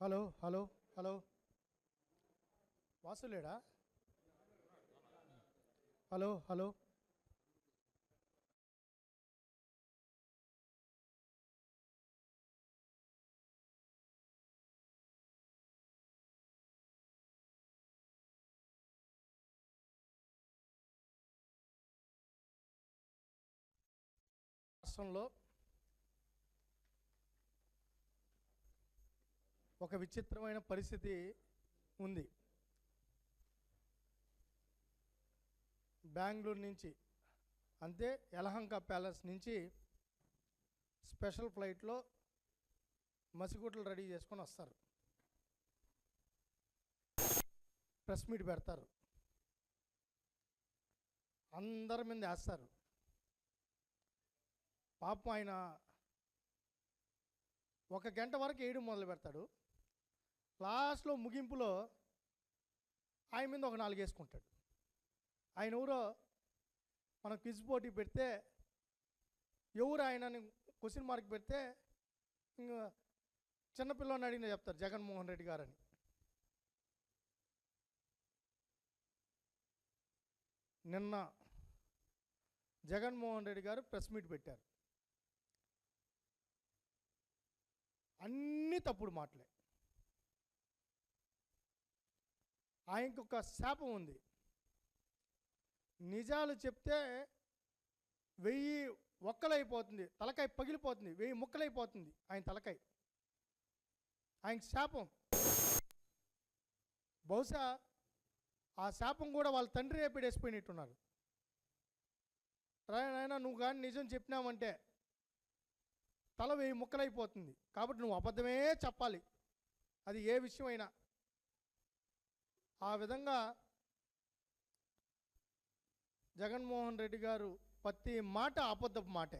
Hello hello hello వాసులేడా? Hello hello రాష్ట్రంలో ఒక విచిత్రమైన పరిస్థితి ఉంది. బెంగళూరు నుంచి అంతే యలహంక ప్యాలెస్ నుంచి స్పెషల్ ఫ్లైట్లో మసిగుడ్లు రెడీ చేసుకొని వస్తారు, ప్రెస్ మీట్ పెడతారు, అందరి మీద వేస్తారు. పాపం ఆయన 1 గంట వరకు వేయడం మొదలు పెడతాడు. లాస్ట్లో ముగింపులో ఆయన మీద ఒక 4 వేసుకుంటాడు. ఆయన ఎవరో మనం క్విజ్ పోటీ పెడితే ఎవరు ఆయనని క్వశ్చన్ మార్క్ పెడితే ఇంకా చిన్నపిల్లని అడిగిన చెప్తారు జగన్మోహన్ రెడ్డి గారని. నిన్న జగన్మోహన్ రెడ్డి గారు ప్రెస్ మీట్ పెట్టారు. అన్నీ తప్పుడు మాటలే. ఆయనకు ఒక శాపం ఉంది. నిజాలు చెప్తే 1000 ఒక్కలైపోతుంది, తలకాయ పగిలిపోతుంది, 1000 ముక్కలైపోతుంది ఆయన తలకాయ. ఆయన శాపం. బహుశా ఆ శాపం కూడా వాళ్ళ తండ్రి రేపిడేసిపోయినట్టున్నారు. రాయన నువ్వు కానీ నిజం చెప్పినావంటే తల 1000 ముక్కలైపోతుంది, కాబట్టి నువ్వు అబద్ధమే చెప్పాలి, అది ఏ విషయమైనా. ఆ విధంగా జగన్మోహన్ రెడ్డి గారు ప్రతి మాట అబద్ధపు మాటే.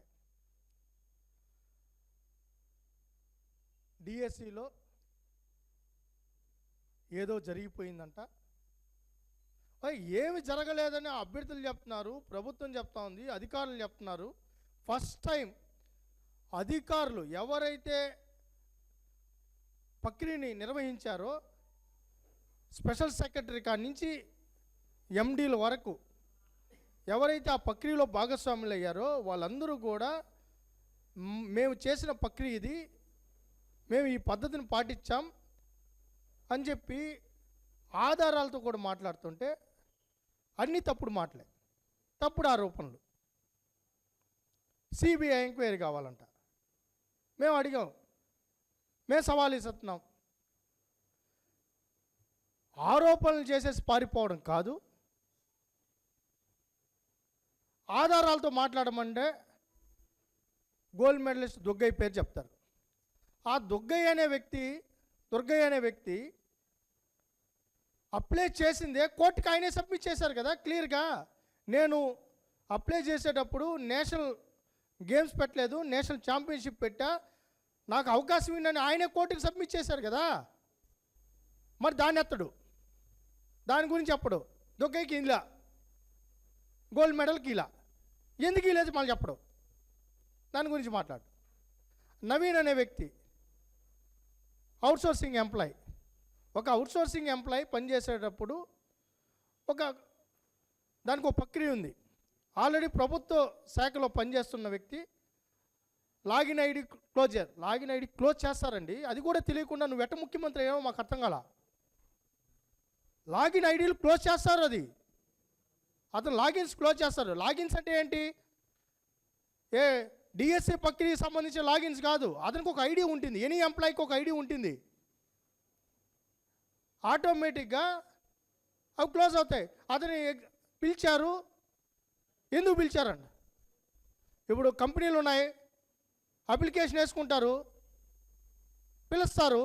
డిఎస్సిలో ఏదో జరిగిపోయిందంట. ఏమి జరగలేదని అభ్యర్థులు చెప్తున్నారు, ప్రభుత్వం చెప్తా ఉంది, అధికారులు చెప్తున్నారు. ఫస్ట్ టైం అధికారులు ఎవరైతే ప్రక్రియని నిర్వహించారో స్పెషల్ సెక్రటరీ కాడి నుంచి ఎండీల వరకు ఎవరైతే ఆ ప్రక్రియలో భాగస్వాములు అయ్యారో వాళ్ళందరూ కూడా మేము చేసిన ప్రక్రియ ఇది, మేము ఈ పద్ధతిని పాటించాం అని చెప్పి ఆధారాలతో కూడా మాట్లాడుతుంటే అన్నీ తప్పుడు మాటలే, తప్పుడు ఆరోపణలు. సిబిఐ ఎంక్వైరీ కావాలంట. మేము అడిగాం, మేము సవాల్ ఇస్తున్నాం. ఆరోపణలు చేసేసి పారిపోవడం కాదు, ఆధారాలతో మాట్లాడమంటే గోల్డ్ మెడలిస్ట్ దుర్గయ్య పేరు చెప్తారు. ఆ దుర్గయ్య అనే వ్యక్తి అప్లై చేసిందే కోర్టుకి ఆయనే సబ్మిట్ చేశారు కదా క్లియర్గా. నేను అప్లై చేసేటప్పుడు నేషనల్ గేమ్స్ పెట్టలేదు, నేషనల్ ఛాంపియన్షిప్ పెట్టా, నాకు అవకాశం ఉందని ఆయనే కోర్టుకి సబ్మిట్ చేశారు కదా. మరి దాన్ని ఎత్తడు, దాని గురించి చెప్పడు. దుర్గయ్యకి ఇలా గోల్డ్ మెడల్కి ఇలా ఎందుకు లేదు మళ్ళీ చెప్పడు, దాని గురించి మాట్లాడు. నవీన్ అనే వ్యక్తి అవుట్సోర్సింగ్ ఎంప్లాయ్. ఒక అవుట్సోర్సింగ్ ఎంప్లాయ్ పనిచేసేటప్పుడు దానికి ఒక ప్రక్రియ ఉంది. ఆల్రెడీ ప్రభుత్వ శాఖలో పనిచేస్తున్న వ్యక్తి లాగిన్ ఐడి క్లోజ్ చేస్తారండి. అది కూడా తెలియకుండా నువ్వు ఎట్ట ముఖ్యమంత్రి అయ్యావో మాకు అర్థం కాల. లాగిన్ ఐడీలు క్లోజ్ చేస్తారు, అతను లాగిన్స్ క్లోజ్ చేస్తారు. లాగిన్స్ అంటే ఏంటి? డిఎస్సి ప్రక్రియకి సంబంధించిన లాగిన్స్ కాదు, అతనికి ఒక ఐడి ఉంటుంది. ఎనీ ఎంప్లాయీకి ఒక ఐడి ఉంటుంది. ఆటోమేటిక్గా అవి క్లోజ్ అవుతాయి. అతని పిలిచారు, ఎందుకు పిలిచారండి? ఇప్పుడు కంపెనీలు ఉన్నాయి, అప్లికేషన్ వేసుకుంటారు, పిలుస్తారు,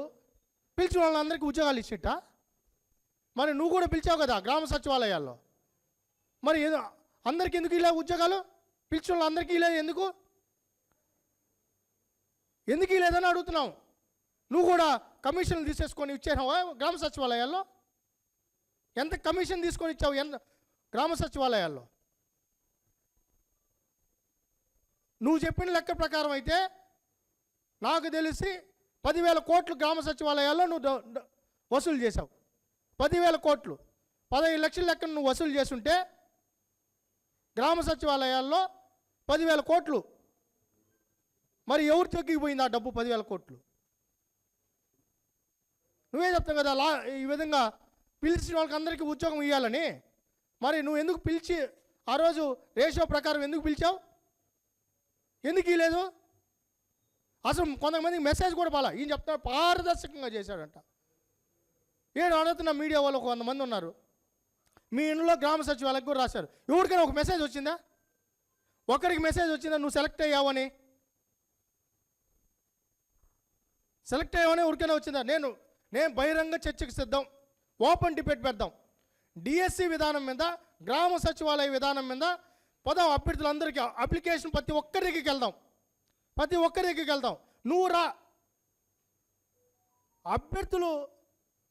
పిలిచిన వాళ్ళందరికీ ఉద్యోగాలు ఇచ్చిట. మరి నువ్వు కూడా పిలిచావు కదా గ్రామ సచివాలయాల్లో, మరి అందరికీ ఎందుకు ఇలా ఉద్యోగాలు? పిలిచిన వాళ్ళందరికీ ఇలా ఎందుకు లేదని అడుగుతున్నావు. నువ్వు కూడా కమిషన్లు తీసేసుకొని ఇచ్చేసావా గ్రామ సచివాలయాల్లో? ఎంత కమిషన్ తీసుకొని ఇచ్చావు గ్రామ సచివాలయాల్లో? నువ్వు చెప్పిన లెక్క ప్రకారం అయితే నాకు తెలిసి 10,000 కోట్లు గ్రామ సచివాలయాల్లో నువ్వు వసూలు చేశావు. 10,000 కోట్లు 15 లక్షల లెక్కన నువ్వు వసూలు చేస్తుంటే గ్రామ సచివాలయాల్లో 10,000 కోట్లు, మరి ఎవరు తగ్గిపోయింది ఆ డబ్బు? 10,000 కోట్లు నువ్వే చెప్తావు కదా. ఈ విధంగా పిలిచిన వాళ్ళకి అందరికీ ఉద్యోగం ఇవ్వాలని. మరి నువ్వు ఎందుకు పిలిచి ఆ రోజు రేషియో ప్రకారం ఎందుకు పిలిచావు? ఎందుకు ఇవ్వలేదు? అసలు కొంతమందికి మెసేజ్ కూడా పాలా. ఈయన చెప్తాడు పారదర్శకంగా చేశాడంట. నేను అడుగుతున్న మీడియా వాళ్ళు కొంతమంది ఉన్నారు, మీ ఇంట్లో గ్రామ సచివాలయం కూడా రాశారు. ఎవరికైనా ఒక మెసేజ్ వచ్చిందా? ఒకరికి మెసేజ్ వచ్చిందా నువ్వు సెలెక్ట్ అయ్యావని? సెలెక్ట్ అయ్యావని ఎవరికైనా వచ్చిందా? నేను బహిరంగ చర్చకు సిద్ధం, ఓపెన్ డిబేట్ పెడదాం. డిఎస్సి విధానం మీద, గ్రామ సచివాలయ విధానం మీద పదం అభ్యర్థులందరికీ అప్లికేషన్ ప్రతి ఒక్కరికి వెళ్దాం. నువ్వు రా. అభ్యర్థులు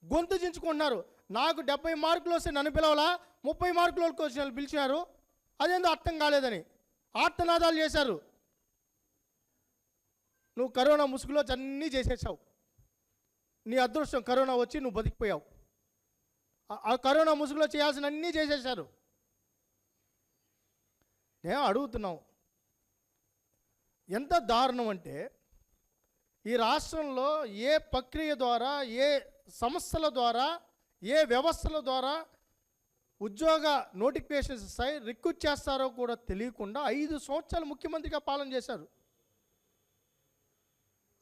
గొంతు చించుకుంటున్నారు. నాకు 70 మార్కులు వస్తే నన్ను పిలవలా, 30 మార్కుల వాళ్ళకి వచ్చిన పిలిచినారు, అదేందో అర్థం కాలేదని ఆర్తనాదాలు చేశారు. నువ్వు కరోనా ముసుగులో అన్నీ చేసేసావు. నీ అదృష్టం కరోనా వచ్చి నువ్వు బతికిపోయావు. ఆ కరోనా ముసుగులో చేయాల్సిన అన్నీ చేసేసారు. నేను అడుగుతున్నావు, ఎంత దారుణం అంటే ఈ రాష్ట్రంలో ఏ ప్రక్రియ ద్వారా, ఏ సంస్థల ద్వారా, ఏ వ్యవస్థల ద్వారా ఉద్యోగ నోటిఫికేషన్స్ ఇస్తాయి, రిక్రూట్ చేస్తారో కూడా తెలియకుండా 5 సంవత్సరాలు ముఖ్యమంత్రిగా పాలన చేశారు.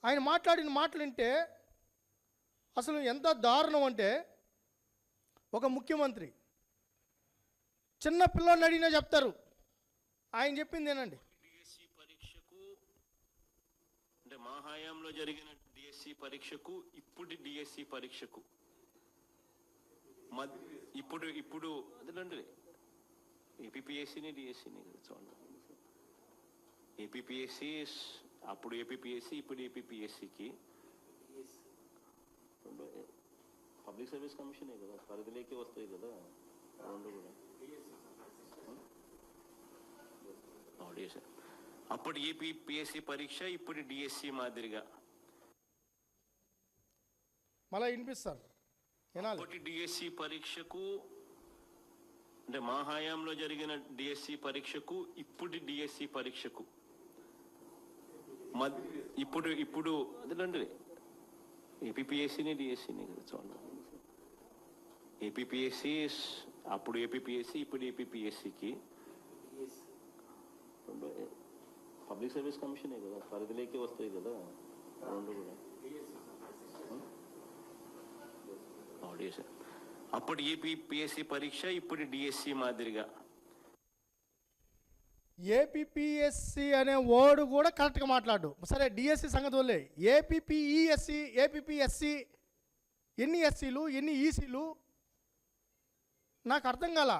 ఆయన మాట్లాడిన మాటలు వింటే అసలు ఎంత దారుణం అంటే, ఒక ముఖ్యమంత్రి చిన్న పిల్లల్ని అడిగినా చెప్తారు. ఆయన చెప్పింది ఏనండి, డిఎస్సి పరీక్షకు అంటే మా హయాంలో జరిగిన డిఎస్సి పరీక్షకు ఇప్పుడు డిఎస్సి పరీక్షకు ఇప్పుడు అదేనండి ఏపీపీఎస్సీని డిఎస్సిని చూడండి. ఏపీపీఎస్సీ అప్పుడు ఏపీపీఎస్సీ ఇప్పుడు ఏపీపీఎస్సీకి పబ్లిక్ సర్వీస్ కమిషనే కదా, పరిధిలోకి వస్తాయి కదా రెండు కూడా. అప్పుడు ఏపీపీఎస్సీ పరీక్ష ఇప్పుడు డిఎస్సి మాదిరిగా మళ్ళీ వినిపిస్తారు. అప్పటి డిఎస్సి పరీక్షకు అంటే మా హయాంలో జరిగిన డిఎస్సి పరీక్షకు ఇప్పుడు డిఎస్సి పరీక్షకు ఇప్పుడు అదేనండి ఏపీపీఎస్సీని డిఎస్సిని కదా చూడండి. ఏపీపీఎస్సీ అప్పుడు ఏపీపీఎస్సీ ఇప్పుడు ఏపీపీఎస్సీకి పబ్లిక్ సర్వీస్ కమిషనే కదా, పరిధిలోకి వస్తాయి కదా రెండు కూడా. అప్పుడు ఏపీపీఎస్సీ పరీక్ష ఇప్పుడు డిఎస్సి మాదిరిగా. ఏపీపీఎస్సీ అనే వర్డ్ కూడా కరెక్ట్గా మాట్లాడు. సరే డిఎస్సి సంగతి వల్లే, ఏపీపీఈఎస్సీ, ఏపీపీఎస్సీ ఎన్ని ఎస్సీలు ఎన్ని ఈసీలు నాకు అర్థం కాల.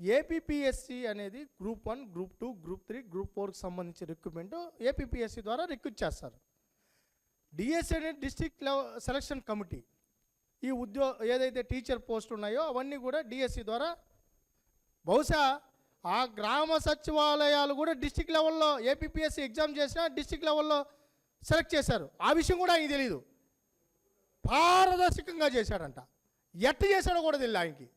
ఏపీపీఎస్సీ అనేది గ్రూప్ 1, గ్రూప్ 2, గ్రూప్ 3, గ్రూప్ 4కి సంబంధించిన రిక్రూట్మెంట్ ఏపీపీఎస్సీ ద్వారా రిక్రూట్ చేస్తారు. డిఎస్సీ అనేది డిస్ట్రిక్ట్ సెలక్షన్ కమిటీ. ఈ ఏదైతే టీచర్ పోస్టులు ఉన్నాయో అవన్నీ కూడా డిఎస్సి ద్వారా. బహుశా ఆ గ్రామ సచివాలయాలు కూడా డిస్ట్రిక్ట్ లెవెల్లో ఏపీపీఎస్సీ ఎగ్జామ్ చేసినా డిస్ట్రిక్ట్ లెవెల్లో సెలెక్ట్ చేశారు. ఆ విషయం కూడా ఆయనకి తెలియదు. పారదర్శకంగా చేశాడంట. ఎట్ట చేశాడో కూడా తెలియదు ఆయనకి.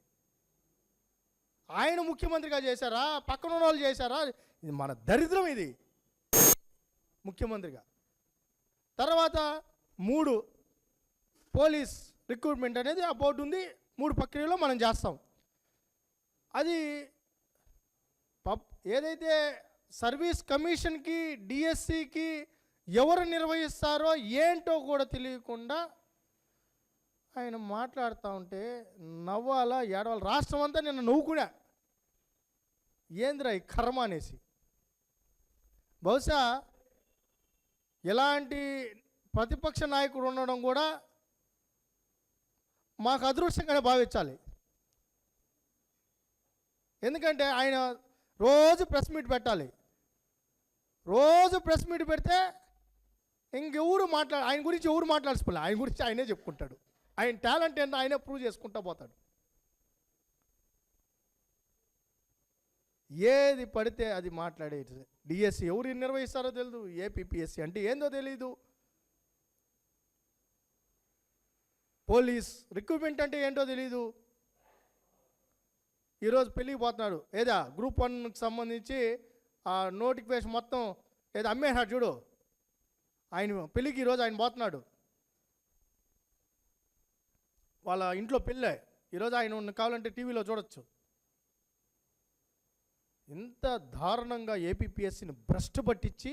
ఆయన ముఖ్యమంత్రిగా చేశారా, పక్కన ఉన్న వాళ్ళు చేశారా? ఇది మన దరిద్రం ఇది. ముఖ్యమంత్రిగా తర్వాత 3 పోలీస్ రిక్రూట్మెంట్ అనేది ఆ బోర్డు ఉంది. 3 ప్రక్రియలో మనం చేస్తాం. అది ఏదైతే సర్వీస్ కమిషన్కి డిఎస్సికి ఎవరు నిర్వహిస్తారో ఏంటో కూడా తెలియకుండా ఆయన మాట్లాడుతూ ఉంటే నవ్వాలా ఏడవాలా. రాష్ట్రం అంతా నిన్న నవ్వుకున్నా, ఏంద్రా ఈ కర్మ అనేసి. బహుశా ఇలాంటి ప్రతిపక్ష నాయకుడు ఉండడం కూడా మాకు అదృష్టంగానే భావించాలి. ఎందుకంటే ఆయన రోజు ప్రెస్ మీట్ పెట్టాలి. రోజు ప్రెస్ మీట్ పెడితే ఇంకెవరు ఆయన గురించి ఎవరు మాట్లాడుకోలే. ఆయన గురించి ఆయనే చెప్పుకుంటాడు. ఆయన టాలెంట్ ఏంటో ఆయనే ప్రూవ్ చేసుకుంటూ పోతాడు. ఏది పడితే అది మాట్లాడేది. డిఎస్సి ఎవరు నిర్వహిస్తారో తెలియదు, ఏపీపీఎస్సీ అంటే ఏందో తెలీదు. పోలీస్ రిక్రూట్మెంట్ అంటే ఏంటో తెలీదు. ఈరోజు పెళ్ళికి పోతున్నాడు, ఏదా గ్రూప్ 1కి సంబంధించి ఆ నోటిఫికేషన్ మొత్తం ఏదో అమ్మేశాడు చూడు, ఆయన పెళ్ళికి ఈరోజు ఆయన పోతున్నాడు. వాళ్ళ ఇంట్లో పెళ్ళే ఈరోజు, ఆయన కావాలంటే టీవీలో చూడొచ్చు. ఇంత దారుణంగా ఏపీపీఎస్సీని భ్రష్టు పట్టించి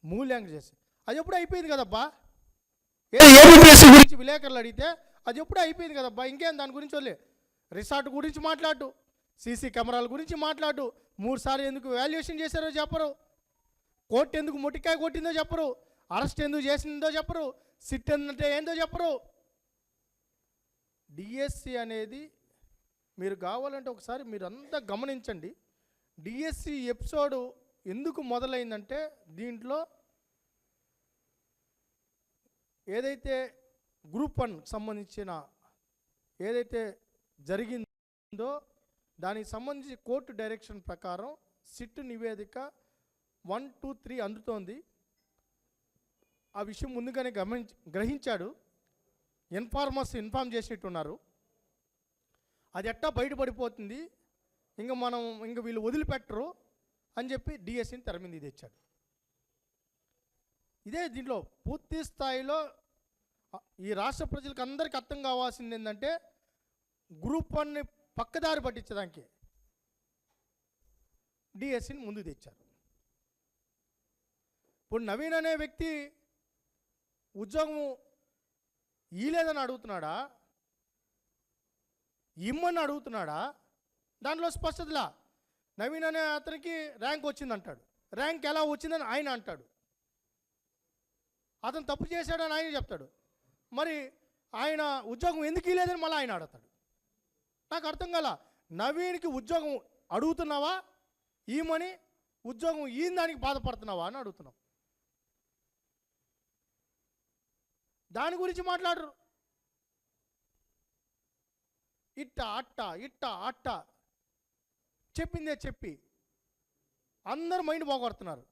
మూల్యాంకనం చేసి అది ఎప్పుడు అయిపోయింది కదబ్బా. ఏపీపీఎస్సీ గురించి విలేకరులు అడిగితే అది ఎప్పుడు అయిపోయింది కదబ్బా, ఇంకేం దాని గురించి వదిలే. రిసార్ట్ గురించి మాట్లాడు, సీసీ కెమెరాల గురించి మాట్లాడు, 3 సార్లు ఎందుకు వాల్యుయేషన్ చేశారో చెప్పరు, కోర్టు ఎందుకు మొట్టికాయ కొట్టిందో చెప్పరు, అరెస్ట్ ఎందుకు చేసిందో చెప్పరు, సిట్ అంటే ఏందో చెప్పరు. డిఎస్సి అనేది మీరు కావాలంటే ఒకసారి మీరు అంతా గమనించండి. డిఎస్సి ఎపిసోడు ఎందుకు మొదలైందంటే, దీంట్లో ఏదైతే గ్రూప్ 1 సంబంధించిన ఏదైతే జరిగిందో దానికి సంబంధించి కోర్టు డైరెక్షన్ ప్రకారం సిట్ నివేదిక 1, 2, 3 అందుతోంది. ఆ విషయం ముందుగానే గ్రహించాడు, ఇన్ఫార్మర్స్ ఇన్ఫార్మ్ చేసినట్టున్నారు. అది ఎట్టా బయటపడిపోతుంది, ఇంక వీళ్ళు వదిలిపెట్టరు అని చెప్పి డిఎస్సిని తెర మీద తెచ్చాడు. ఇదే దీంట్లో పూర్తి స్థాయిలో ఈ రాష్ట్ర ప్రజలకు అందరికీ అర్థం కావాల్సింది ఏంటంటే, గ్రూప్ 1ని పక్కదారి పట్టించడానికి డిఎస్సిని ముందు తెచ్చారు. ఇప్పుడు నవీన్ అనే వ్యక్తి ఉద్యోగం ఇలేదని అడుగుతున్నాడా, ఇమ్మని అడుగుతున్నాడా? దాంట్లో స్పష్టతలా. నవీన్ అనే అతనికి ర్యాంక్ వచ్చిందంటాడు, ర్యాంక్ ఎలా వచ్చిందని ఆయన అంటాడు, అతను తప్పు చేశాడని ఆయన చెప్తాడు. మరి ఆయన ఉద్యోగం ఎందుకు ఇలేదని మళ్ళీ ఆయన అడుగుతాడు. నాకు అర్థం కాల. నవీన్కి ఉద్యోగం అడుగుతున్నావా, ఈమని ఉద్యోగం ఈయన దానికి బాధపడుతున్నావా అని అడుగుతున్నాం. దాని గురించి మాట్లాడరు. ఇట్ట అట్ట చెప్పిందే చెప్పి అందరూ మైండ్ పోగొడుతున్నారు,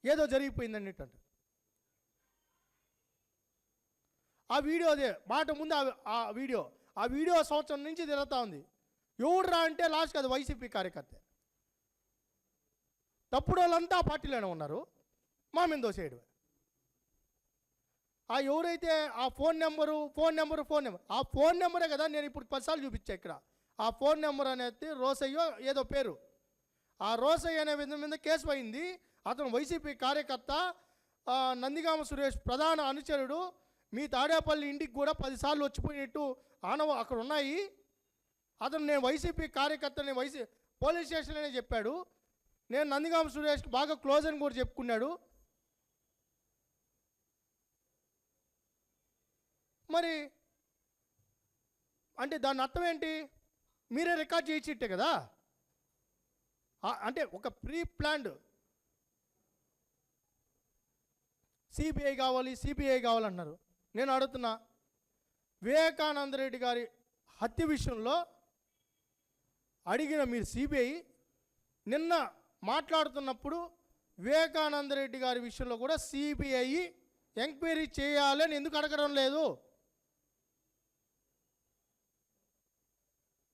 ఏదో జరిగిపోయిందన్నట్టు. ఆ వీడియో అదే మాట ముందు ఆ వీడియో సంవత్సరం నుంచి తిరుగుతూ ఉంది. ఎవడురా అంటే లాస్ట్కి అది వైసీపీ కార్యకర్త. తప్పుడు వాళ్ళంతా ఆ పార్టీలోనే ఉన్నారు, మా మీద దోసేయడం. ఆ ఎవరైతే ఆ ఫోన్ నెంబరు ఆ ఫోన్ నెంబరే కదా నేను ఇప్పుడు 10 సార్లు చూపించా ఇక్కడ. ఆ ఫోన్ నెంబర్ అనేది రోసయ్యో ఏదో పేరు, ఆ రోసయ్య అనే మీద కేసు అయింది. అతను వైసీపీ కార్యకర్త, నందిగామ సురేష్ ప్రధాన అనుచరుడు. మీ తాడేపల్లి ఇంటికి కూడా 10 సార్లు వచ్చిపోయినట్టు అక్కడ ఉన్నాయి. అతను నేను వైసీపీ కార్యకర్తని పోలీస్ స్టేషన్లోనే చెప్పాడు. నేను నందిగామ సురేష్కి బాగా క్లోజ్ అని కూడా చెప్పుకున్నాడు. మరి అంటే దాని అర్థం ఏంటి? మీరే రికార్డ్ చేయించిట్టే కదా. అంటే ఒక ప్రీ ప్లాన్డ్ సిబిఐ కావాలన్నారు. నేను అడుగుతున్నా, వివేకానంద రెడ్డి గారి హత్య విషయంలో అడిగిన మీరు సిబిఐ నిన్న మాట్లాడుతున్నప్పుడు వివేకానంద రెడ్డి గారి విషయంలో కూడా సిబిఐ ఎంక్వైరీ చేయాలని ఎందుకు అడగడం లేదు?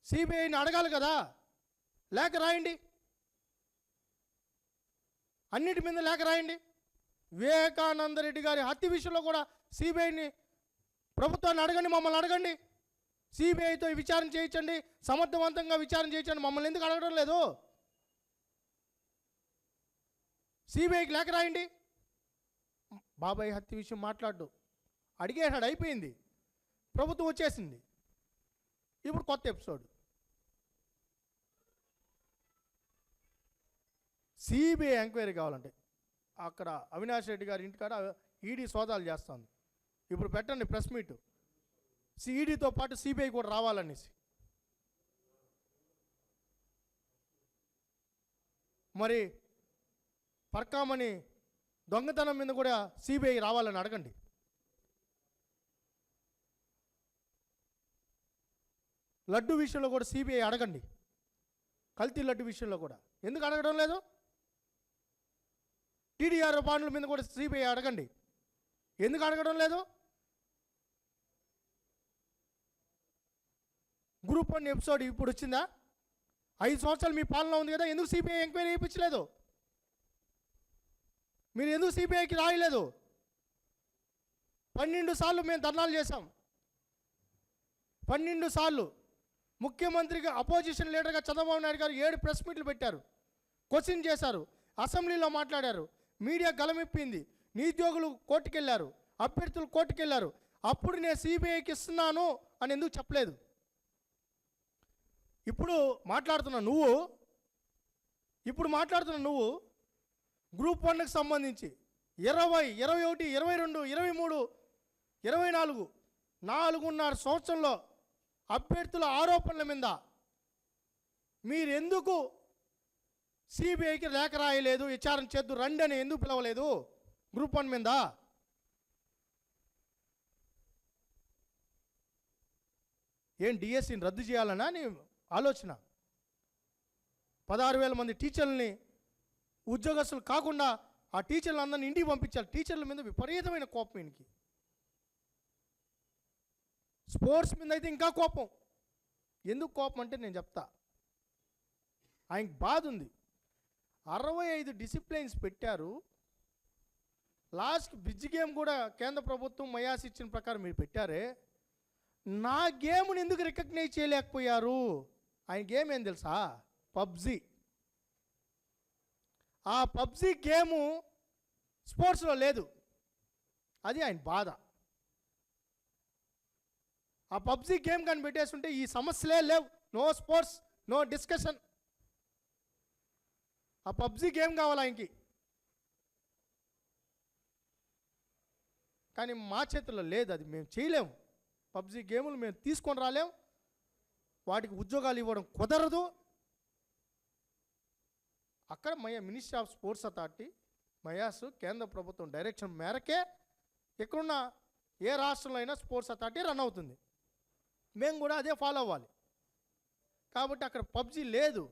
సిబిఐని అడగాలి కదా. లేఖ రాయండి, అన్నిటి మీద లేఖ రాయండి. వివేకానంద రెడ్డి గారి హత్య విషయంలో కూడా సిబిఐని ప్రభుత్వాన్ని అడగండి, మమ్మల్ని అడగండి. సిబిఐతో విచారణ చేయించండి, సమర్థవంతంగా విచారణ చేయించండి. మమ్మల్ని ఎందుకు అడగడం లేదు? సిబిఐకి లేఖ రాయండి. బాబాయ్ హత్య విషయం మాట్లాడు, అడిగేసాడు, అయిపోయింది, ప్రభుత్వం వచ్చేసింది. ఇప్పుడు కొత్త ఎపిసోడ్. సిబిఐ ఎంక్వైరీ కావాలంటే అక్కడ అవినాష్ రెడ్డి గారి ఇంటికాడ ఈడీ సోదాలు చేస్తుంది. ఇప్పుడు పెట్టండి ప్రెస్ మీట్, ఈడీతో పాటు సిబిఐ కూడా రావాలనేసి. మరి పర్కామని దొంగతనం మీద కూడా సిబిఐ రావాలని అడగండి. లడ్డు విషయంలో కూడా సిబిఐ అడగండి, కల్తీ లడ్డు విషయంలో కూడా. ఎందుకు అడగడం లేదు? టీడీఆర్ బాండ్ల మీద కూడా సిబిఐ అడగండి, ఎందుకు అడగడం లేదు? గ్రూప్ 1 ఎపిసోడ్ ఇప్పుడు వచ్చిందా? 5 సంవత్సరాలు మీ పాలన ఉంది కదా, ఎందుకు సిబిఐ ఎంక్వైరీ చేయించలేదు? మీరు ఎందుకు సిబిఐకి రాయలేదు? 12 సార్లు మేము ధర్నాలు చేశాం. 12 సార్లు ముఖ్యమంత్రిగా అపోజిషన్ లీడర్గా చంద్రబాబు నాయుడు గారు 7 ప్రెస్ మీట్లు పెట్టారు, క్వశ్చన్ చేశారు, అసెంబ్లీలో మాట్లాడారు, మీడియా గలమెప్పింది, నిరుద్యోగులు కోర్టుకెళ్ళారు, అభ్యర్థులు కోర్టుకెళ్ళారు. అప్పుడు నేను సిబిఐకి ఇస్తున్నాను అని ఎందుకు చెప్పలేదు? ఇప్పుడు మాట్లాడుతున్న నువ్వు గ్రూప్ 1కి సంబంధించి 20, 21, 22, 23, 24 4.5 సంవత్సరంలో అభ్యర్థుల ఆరోపణల మీద మీరెందుకు సిబిఐకి లేఖ రాయలేదు, విచారణ చేద్దు రండి అని ఎందుకు పిలవలేదు? గ్రూప్ 1 మీద ఏం డిఎస్సిని రద్దు చేయాలన్నా నీ ఆలోచన? 16,000 మంది టీచర్లని ఉద్యోగస్తులు కాకుండా ఆ టీచర్లు అందరిని ఇంటికి పంపించాలి. టీచర్ల మీద విపరీతమైన కోపం ఈయనకి. స్పోర్ట్స్ మీద అయితే ఇంకా కోపం. ఎందుకు కోపం అంటే నేను చెప్తా. ఆయనకి బాధ ఉంది. 65 డిసిప్లైన్స్ పెట్టారు. లాస్ట్ బ్రిడ్జ్ గేమ్ కూడా కేంద్ర ప్రభుత్వం మయాస్ ఇచ్చిన ప్రకారం మీరు పెట్టారే, నా గేమ్ని ఎందుకు రికగ్నైజ్ చేయలేకపోయారు? ఆయన గేమ్ ఏం తెలుసా? పబ్జీ. ఆ పబ్జీ గేము స్పోర్ట్స్లో లేదు. అది ఆయన బాధ. ఆ పబ్జీ గేమ్ కానీ పెట్టేస్తుంటే ఈ సమస్యలే లేవు. No sports, no discussion. ఆ పబ్జీ గేమ్ కావాలి ఆయనకి. కానీ మా చేతుల్లో లేదు, అది మేము చేయలేము. పబ్జీ గేములు మేము తీసుకొని రాలేం, వాటికి ఉద్యోగాలు ఇవ్వడం కుదరదు. అక్కడ మినిస్ట్రీ ఆఫ్ స్పోర్ట్స్ అథారిటీ మయాస్ కేంద్ర ప్రభుత్వం డైరెక్షన్ మేరకే ఎక్కడున్న ఏ రాష్ట్రంలో అయినా స్పోర్ట్స్ అథారిటీ రన్ అవుతుంది. మేము కూడా అదే ఫాలో అవ్వాలి. కాబట్టి అక్కడ పబ్జీ లేదు.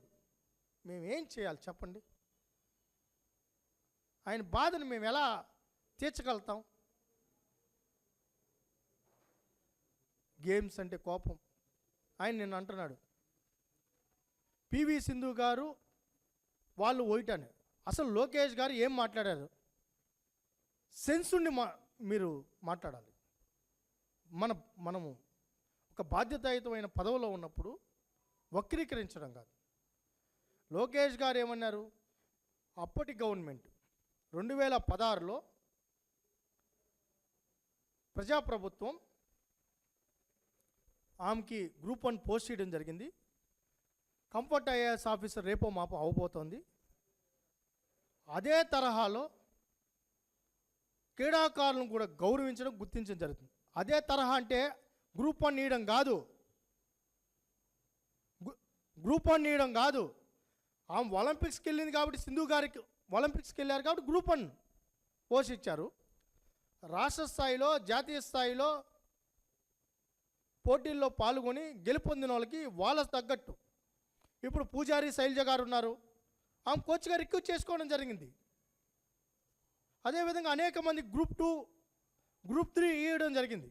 మేము ఏం చేయాలి చెప్పండి? ఆయన బాధను మేము ఎలా తీర్చగలుగుతాం? గేమ్స్ అంటే కోపం. ఆయన నిన్న అంటున్నాడు పివి సింధు గారు వాళ్ళు ఓయిటని. అసలు లోకేష్ గారు ఏం మాట్లాడారు? సెన్స్ ఉండి మీరు మాట్లాడాలి. మనము ఒక బాధ్యతాయుతమైన పదవిలో ఉన్నప్పుడు వక్రీకరించడం కాదు. లోకేష్ గారు ఏమన్నారు? అప్పటి గవర్నమెంట్ 2016లో ప్రజాప్రభుత్వం ఆమెకి గ్రూప్ 1 పోస్ట్ చేయడం జరిగింది. కంఫర్ట్ ఐఏఎస్ ఆఫీసర్ రేపో మాపో అవబోతోంది. అదే తరహాలో క్రీడాకారులను కూడా గౌరవించడం, గుర్తించడం జరుగుతుంది. అదే తరహా అంటే గ్రూప్ 1 ఇవ్వడం కాదు. గ్రూప్ 1 ఇవ్వడం కాదు. ఆమె ఒలింపిక్స్కి వెళ్ళింది కాబట్టి, సింధు గారికి ఒలింపిక్స్కి వెళ్ళారు కాబట్టి గ్రూప్ 1 పోస్ట్ ఇచ్చారు. రాష్ట్ర స్థాయిలో, జాతీయ స్థాయిలో పోటీల్లో పాల్గొని గెలుపొందిన వాళ్ళకి వాళ్ళ తగ్గట్టు. ఇప్పుడు పూజారి శైలజ గారు ఉన్నారు, ఆమె కోచ్గా రిక్రూట్ చేసుకోవడం జరిగింది. అదేవిధంగా అనేక మంది గ్రూప్ 2, గ్రూప్ 3 ఇవ్వడం జరిగింది.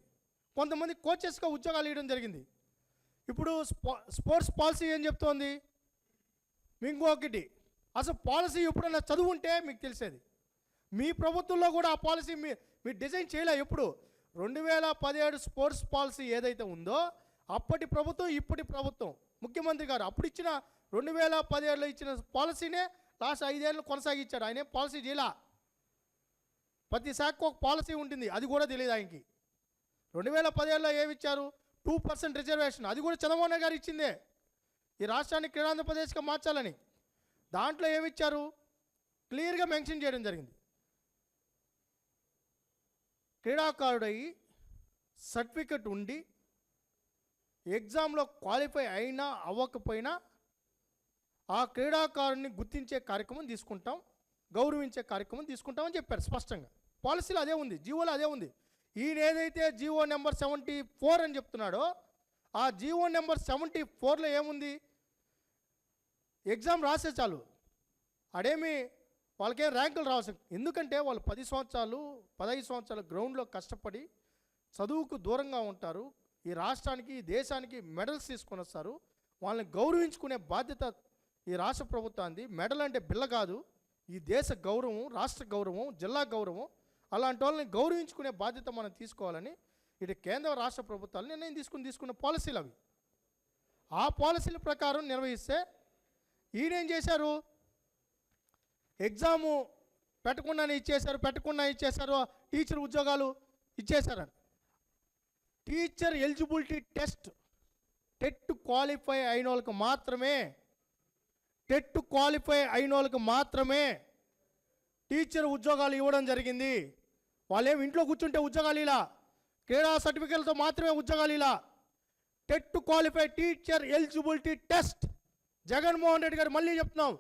కొంతమంది కోచెస్గా ఉద్యోగాలు ఇవ్వడం జరిగింది. ఇప్పుడు స్పోర్ట్స్ పాలసీ ఏం చెప్తోంది? ఇంకొకటి, అసలు పాలసీ ఎప్పుడైనా చదువుంటే మీకు తెలిసేది. మీ ప్రభుత్వంలో కూడా ఆ పాలసీ మీరు డిజైన్ చేయలే. ఎప్పుడు 2017 స్పోర్ట్స్ పాలసీ ఏదైతే ఉందో అప్పటి ప్రభుత్వం, ఇప్పటి ప్రభుత్వం, ముఖ్యమంత్రి గారు అప్పుడు ఇచ్చిన 2017లో ఇచ్చిన పాలసీనే లాస్ట్ 5 ఏళ్ళు కొనసాగించాడు. ఆయనే పాలసీ చేయలా. ప్రతి శాఖకు ఒక పాలసీ ఉంటుంది, అది కూడా తెలియదు ఆయనకి. 2017లో ఏమిచ్చారు? 2% రిజర్వేషన్. అది కూడా చంద్రబాబు నాయుడు గారు ఇచ్చిందే, ఈ రాష్ట్రాన్ని క్రీడాంధ్రప్రదేశ్గా మార్చాలని. దాంట్లో ఏమిచ్చారు? క్లియర్గా మెన్షన్ చేయడం జరిగింది. క్రీడాకారుడై సర్టిఫికెట్ ఉండి ఎగ్జామ్లో క్వాలిఫై అయినా అవ్వకపోయినా ఆ క్రీడాకారుని గుర్తించే కార్యక్రమం తీసుకుంటాం, గౌరవించే కార్యక్రమం తీసుకుంటామని చెప్పారు స్పష్టంగా. పాలసీలో అదే ఉంది, జీవోలో అదే ఉంది. ఈయన ఏదైతే జీవో నెంబర్ 74 అని చెప్తున్నాడో ఆ జీవో నెంబర్ 74లో ఏముంది? ఎగ్జామ్ రాసే చాలు, అడేమి వాళ్ళకేం ర్యాంకులు రావాల్సి. ఎందుకంటే వాళ్ళు 10 సంవత్సరాలు 15 సంవత్సరాలు గ్రౌండ్లో కష్టపడి చదువుకు దూరంగా ఉంటారు, ఈ రాష్ట్రానికి ఈ దేశానికి మెడల్స్ తీసుకొని వస్తారు. వాళ్ళని గౌరవించుకునే బాధ్యత ఈ రాష్ట్ర ప్రభుత్వానికి. మెడల్ అంటే బిల్ల కాదు, ఈ దేశ గౌరవం, రాష్ట్ర గౌరవం, జిల్లా గౌరవం. అలాంటి వాళ్ళని గౌరవించుకునే బాధ్యత మనం తీసుకోవాలని ఇటు కేంద్ర రాష్ట్ర ప్రభుత్వాలు నిర్ణయం తీసుకున్న పాలసీలు అవి. ఆ పాలసీల ప్రకారం నిర్వహిస్తే ఈయనేం చేశారు, ఎగ్జాము పెట్టకుండా ఇచ్చేశారు, టీచర్ ఉద్యోగాలు ఇచ్చేశారని. టీచర్ ఎలిజిబిలిటీ టెట్ క్వాలిఫై అయిన వాళ్ళకి మాత్రమే టీచర్ ఉద్యోగాలు ఇవ్వడం జరిగింది. వాళ్ళేం ఇంట్లో కూర్చుంటే ఉద్యోగాలు ఇలా, క్రీడా సర్టిఫికేట్లతో మాత్రమే ఉద్యోగాలు ఇలా. TET qualify teacher eligibility test. Jaganmohan Reddy గారు మళ్ళీ చెప్తున్నాం,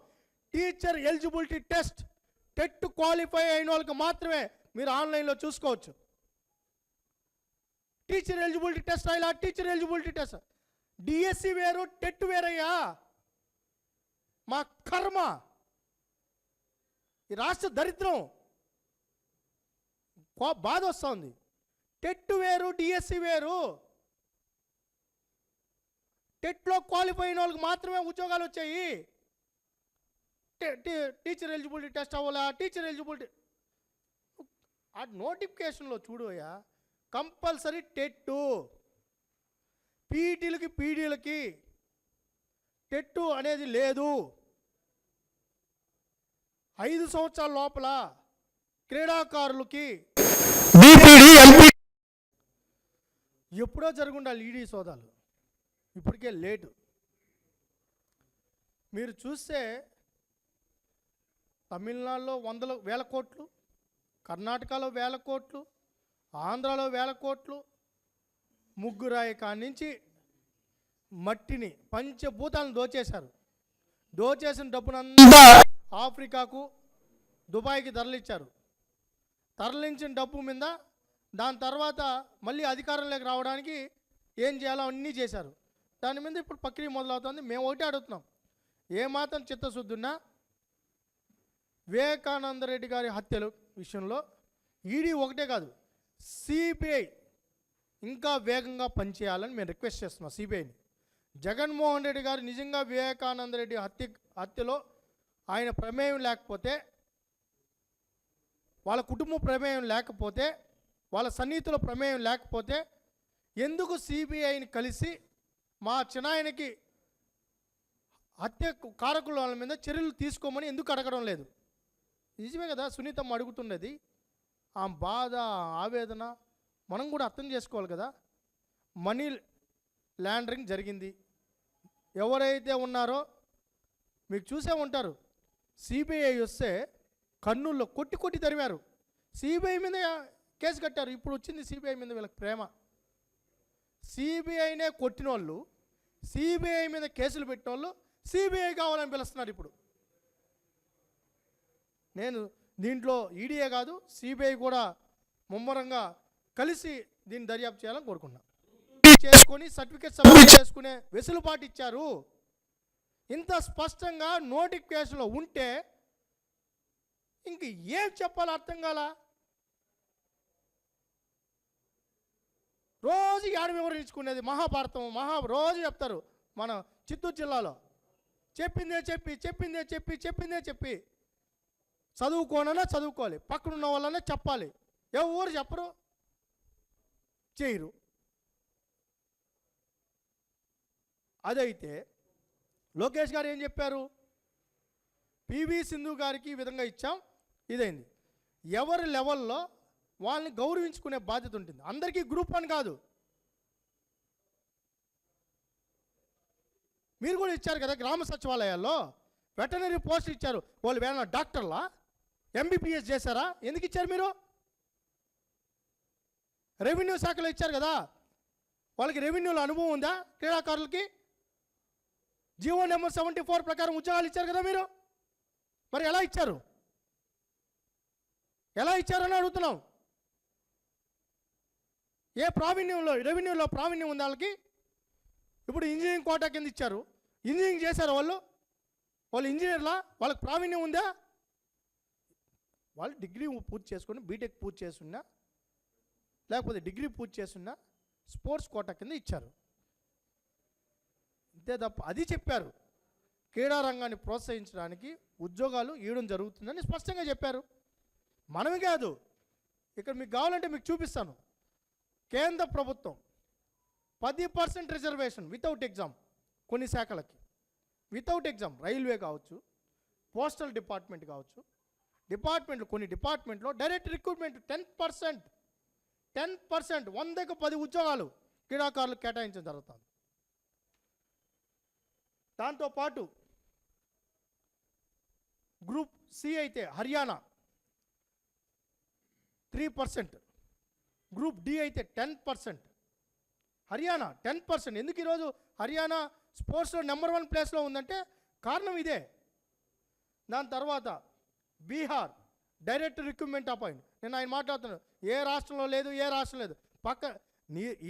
teacher eligibility test TET qualify అయిన వాళ్ళకి మాత్రమే. మీరు ఆన్లైన్లో చూసుకోవచ్చు. టీచర్ ఎలిజిబిలిటీ టెస్ట్ ఇలా, టీచర్ ఎలిజిబిలిటీ టెస్ట్. డిఎస్సి వేరు, టెట్ వేరయ్యా. మా కర్మ, ఈ రాష్ట్ర దరిద్రం, బాధ వస్తుంది. టెట్ వేరు, డిఎస్సి వేరు. టెట్లో క్వాలిఫై అయిన వాళ్ళకి మాత్రమే ఉద్యోగాలు వచ్చాయి. టీచర్ ఎలిజిబిలిటీ టెస్ట్ అవ్వాలా, టీచర్ ఎలిజిబిలిటీ ఆ నోటిఫికేషన్లో చూడయా, కంపల్సరీ టెట్టు. పీడీలకి టెట్టు అనేది లేదు. 5 సంవత్సరాల లోపల క్రీడాకారులకి ఎప్పుడో జరుగుండాలి ఈడీ సోదాలు, ఇప్పటికే లేటు. మీరు చూస్తే తమిళనాడులో వేల కోట్లు, కర్ణాటకలో వేల కోట్లు, ఆంధ్రాలో వేల కోట్లు, ముగ్గురాయి కాడి నుంచి మట్టిని పంచభూతాలను దోచేశారు. దోచేసిన డబ్బునంతా ఆఫ్రికాకు, దుబాయ్కి తరలించిన డబ్బు మీద దాని తర్వాత మళ్ళీ అధికారంలోకి రావడానికి ఏం చేయాలో అన్నీ చేశారు. దాని మీద ఇప్పుడు ప్రక్రియ మొదలవుతుంది. మేము ఒకటే అడుగుతున్నాం, ఏమాత్రం చిత్తశుద్ధున్నా వివేకానంద రెడ్డి గారి హత్యల విషయంలో ఈడీ ఒకటే కాదు, సిబిఐ ఇంకా వేగంగా పనిచేయాలని మేము రిక్వెస్ట్ చేస్తున్నాం సిబిఐని. జగన్మోహన్ రెడ్డి గారు నిజంగా వివేకానంద రెడ్డి హత్యలో ఆయన ప్రమేయం లేకపోతే, వాళ్ళ కుటుంబ ప్రమేయం లేకపోతే, వాళ్ళ సన్నిహితుల ప్రమేయం లేకపోతే ఎందుకు సిబిఐని కలిసి మా చిన్నాయనకి హత్య కారకుల వాళ్ళ మీద చర్యలు తీసుకోమని ఎందుకు అడగడం లేదు? నిజమే కదా సునీతమ్మ అడుగుతున్నది. ఆ బాధ, ఆవేదన మనం కూడా అర్థం చేసుకోవాలి కదా. మనీ లాండరింగ్ జరిగింది. ఎవరైతే ఉన్నారో మీకు చూసే ఉంటారు, సిబిఐ వస్తే కర్నూల్లో కొట్టి తరిమారు. సిబిఐ మీద కేసు కట్టారు. ఇప్పుడు వచ్చింది సిబిఐ మీద వీళ్ళకి ప్రేమ. సిబిఐనే కొట్టిన వాళ్ళు, సిబిఐ మీద కేసులు పెట్టిన వాళ్ళు సిబిఐ కావాలని పిలుస్తున్నారు. ఇప్పుడు నేను దీంట్లో ఈడీఏ కాదు, సిబిఐ కూడా ముమ్మరంగా కలిసి దీన్ని దర్యాప్తు చేయాలని కోరుకున్నాను. చేసుకొని సర్టిఫికేట్ సబ్మిట్ చేసుకునే వెసులుబాటు ఇచ్చారు. ఇంత స్పష్టంగా నోటిఫికేషన్లో ఉంటే ఇంక ఏం చెప్పాలో అర్థం కాలా. రోజు ఏడ వివరించుకునేది మహాభారతం రోజు చెప్తారు. మన చిత్తూరు జిల్లాలో చెప్పిందే చెప్పి చదువుకోనన్నా చదువుకోవాలి, పక్కనున్న వాళ్ళనే చెప్పాలి. ఎవరు చెప్పరు, చేయరు. అదైతే లోకేష్ గారు ఏం చెప్పారు, పివి సింధు గారికి ఈ విధంగా ఇచ్చాం, ఇదైంది. ఎవరి లెవెల్లో వాళ్ళని గౌరవించుకునే బాధ్యత ఉంటుంది. అందరికీ గ్రూప్ అని కాదు. మీరు కూడా ఇచ్చారు కదా గ్రామ సచివాలయాల్లో వెటనరీ పోస్ట్ ఇచ్చారు. వాళ్ళు వేరే డాక్టర్లా, ఎంబీబీఎస్ చేశారా? ఎందుకు ఇచ్చారు మీరు? రెవెన్యూ శాఖలో ఇచ్చారు కదా, వాళ్ళకి రెవెన్యూలో అనుభవం ఉందా? క్రీడాకారులకి జీవో నెంబర్ 74 ప్రకారం ఉద్యోగాలు ఇచ్చారు కదా మీరు. మరి ఎలా ఇచ్చారు అని అడుగుతున్నాం. ఏ ప్రావీణ్యంలో, రెవెన్యూలో ప్రావీణ్యం ఉంది వాళ్ళకి? ఇప్పుడు ఇంజనీరింగ్ కోటా కింద ఇచ్చారు. ఇంజనీరింగ్ చేశారు వాళ్ళు ఇంజనీర్లా? వాళ్ళకి ప్రావీణ్యం ఉందా? వాళ్ళు డిగ్రీ పూర్తి చేసుకొని బీటెక్ పూర్తి చేస్తున్నా, లేకపోతే డిగ్రీ పూర్తి చేస్తున్నా స్పోర్ట్స్ కోటా కింద ఇచ్చారు. అంతే తప్ప అది చెప్పారు, క్రీడా రంగాన్ని ప్రోత్సహించడానికి ఉద్యోగాలు ఇవ్వడం జరుగుతుందని స్పష్టంగా చెప్పారు. మనమే కాదు, ఇక్కడ మీకు కావాలంటే మీకు చూపిస్తాను. కేంద్ర ప్రభుత్వం 10% రిజర్వేషన్ వితౌట్ ఎగ్జామ్, కొన్ని శాఖలకి వితౌట్ ఎగ్జామ్, రైల్వే కావచ్చు, పోస్టల్ డిపార్ట్మెంట్ కావచ్చు, డిపార్ట్మెంట్లు కొన్ని డిపార్ట్మెంట్లో డైరెక్ట్ రిక్రూట్మెంట్ 10%, 100కు 10 ఉద్యోగాలు క్రీడాకారులకు కేటాయించడం జరుగుతుంది. దాంతోపాటు గ్రూప్ సి అయితే హర్యానా 3%, గ్రూప్ డి అయితే 10%. హర్యానా 10%. ఎందుకు ఈరోజు హర్యానా స్పోర్ట్స్లో నెంబర్ 1 ప్లేస్లో ఉందంటే కారణం ఇదే. దాని తర్వాత బీహార్ డైరెక్ట్ రిక్రూట్మెంట్ అపాయింట్. నేను ఆయన మాట్లాడుతున్నాను, ఏ రాష్ట్రంలో లేదు, ఏ రాష్ట్రం లేదు.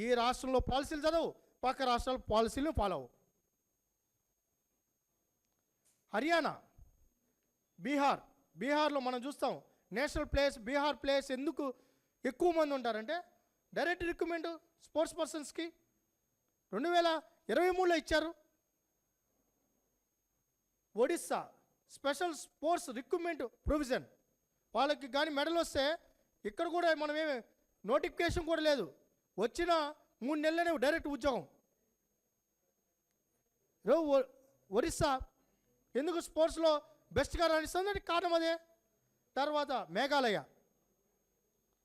ఈ రాష్ట్రంలో పాలసీలు చదవు, పక్క రాష్ట్రాల పాలసీలు ఫాలో అవ్వు. హర్యానా, బీహార్లో మనం చూస్తాం నేషనల్ ప్లేస్, బీహార్ ప్లేస్ ఎందుకు ఎక్కువ మంది ఉంటారంటే డైరెక్ట్ రిక్రూట్మెంట్ స్పోర్ట్స్ పర్సన్స్కి 2023లో ఇచ్చారు. Odisha special sports recruitment provision, వాళ్ళకి కానీ మెడల్ వస్తే ఇక్కడ కూడా మనమేమి నోటిఫికేషన్ కూడా లేదు, వచ్చిన 3 నెలలనే డైరెక్ట్ ఉద్యోగం. ఒరిస్సా ఎందుకు స్పోర్ట్స్లో బెస్ట్గా రాణిస్తుంది, కారణం అదే. తర్వాత మేఘాలయ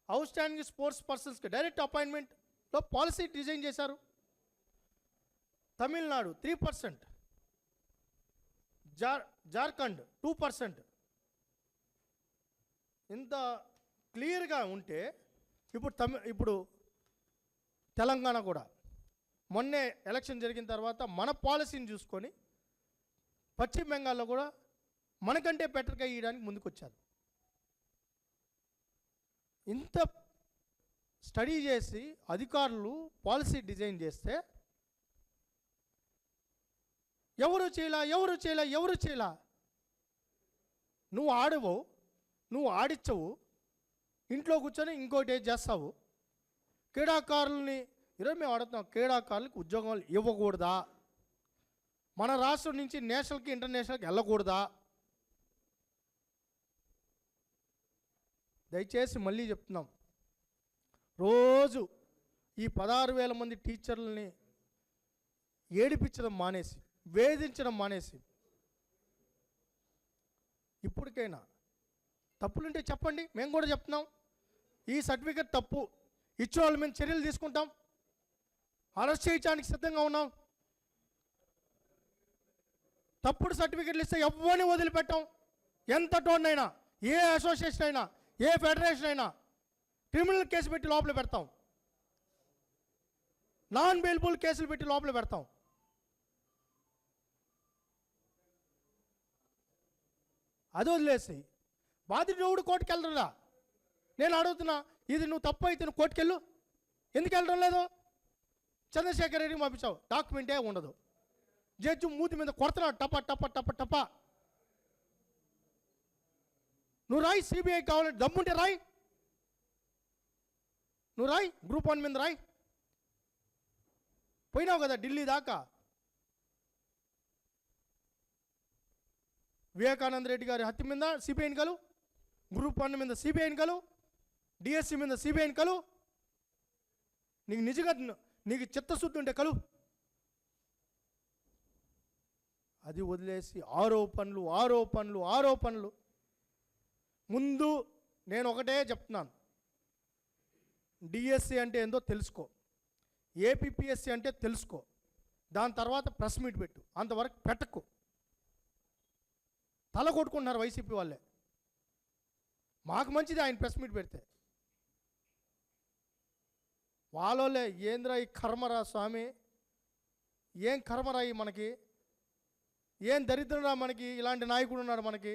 అవుట్ స్టాండింగ్ స్పోర్ట్స్ పర్సన్స్కి డైరెక్ట్ అపాయింట్మెంట్లో పాలసీ డిజైన్ చేశారు. తమిళనాడు 3%, జార్ఖండ్ 2%. ఇంత క్లియర్గా ఉంటే ఇప్పుడు తెలంగాణ కూడా మొన్నే ఎలక్షన్ జరిగిన తర్వాత మన పాలసీని చూసుకొని పశ్చిమ బెంగాల్లో కూడా మనకంటే బెటర్గా ఇవ్వడానికి ముందుకొచ్చారు. ఇంత స్టడీ చేసి అధికారులు పాలసీ డిజైన్ చేస్తే ఎవరు చేయలా. నువ్వు ఆడవు, నువ్వు ఆడిచ్చవు, ఇంట్లో కూర్చొని ఇంకోటి చేస్తావు. క్రీడాకారుల్ని ఈరోజు మేము అడుగుతున్నాం, క్రీడాకారులకు ఉద్యోగాలు ఇవ్వకూడదా? మన రాష్ట్రం నుంచి నేషనల్కి ఇంటర్నేషనల్కి వెళ్ళకూడదా? దయచేసి మళ్ళీ చెప్తున్నాం, రోజు ఈ 16,000 మంది టీచర్లని ఏడిపించడం మానేసి, వేధించడం మానేసి, ఇప్పటికైనా తప్పులుంటే చెప్పండి, మేము కూడా చెప్తున్నాం. ఈ సర్టిఫికెట్ తప్పు, ఇచ్చిన వాళ్ళ మీద చర్యలు తీసుకుంటాం, అరెస్ట్ చేయడానికి సిద్ధంగా ఉన్నాం. తప్పుడు సర్టిఫికెట్లు ఇస్తే ఎవరిని వదిలిపెట్టాం. ఎంత టోన్నైనా, ఏ అసోసియేషన్ అయినా, ఏ ఫెడరేషన్ అయినా క్రిమినల్ కేసు పెట్టి లోపల పెడతాం, నాన్ బెయిలబుల్ కేసులు పెట్టి లోపల పెడతాం. అది వదిలేసి బాధితుడు ఎవడు కోర్టుకు వెళ్ళరా? నేను అడుగుతున్నా, ఇది నువ్వు తప్పు అయితే నువ్వు కోర్టుకెళ్ళు, ఎందుకు వెళ్ళడం లేదు? చంద్రశేఖర్ రెడ్డికి పంపించావు, డాక్యుమెంటే ఉండదు, జడ్జి మూతి మీద కొడుతున్నాడు టప. నువ్వు రాయి, సిబిఐ కావాలంటే దమ్ముంటే రాయి, నువ్వు రాయి, గ్రూప్ 1 మీద రాయి. పోయినావు కదా ఢిల్లీ దాకా. వివేకానంద రెడ్డి గారి హత్య మీద సిబిఐని కలు, గ్రూప్ 1 మీద సిబిఐని కలు, డిఎస్సి మీద సిబిఐని కలు. నీకు నిజంగా నీకు చిత్తశుద్ధి ఉంటే కలు. అది వదిలేసి ఆరోపణలు. ముందు నేను ఒకటే చెప్తున్నాను, డిఎస్సి అంటే ఏందో తెలుసుకో, ఏపీపీఎస్సి అంటే తెలుసుకో, దాని తర్వాత ప్రెస్ మీట్ పెట్టు, అంతవరకు పెట్టకు. తల కొట్టుకుంటున్నారు వైసీపీ వాళ్ళే. మాకు మంచిది ఆయన ప్రెస్ మీట్ పెడితే. వాళ్ళోలే ఏంద్రా ఈ కర్మరా స్వామి, ఏం కర్మరా ఈ మనకి, ఏం దరిద్రంరా మనకి, ఇలాంటి నాయకుడు ఉన్నాడు మనకి.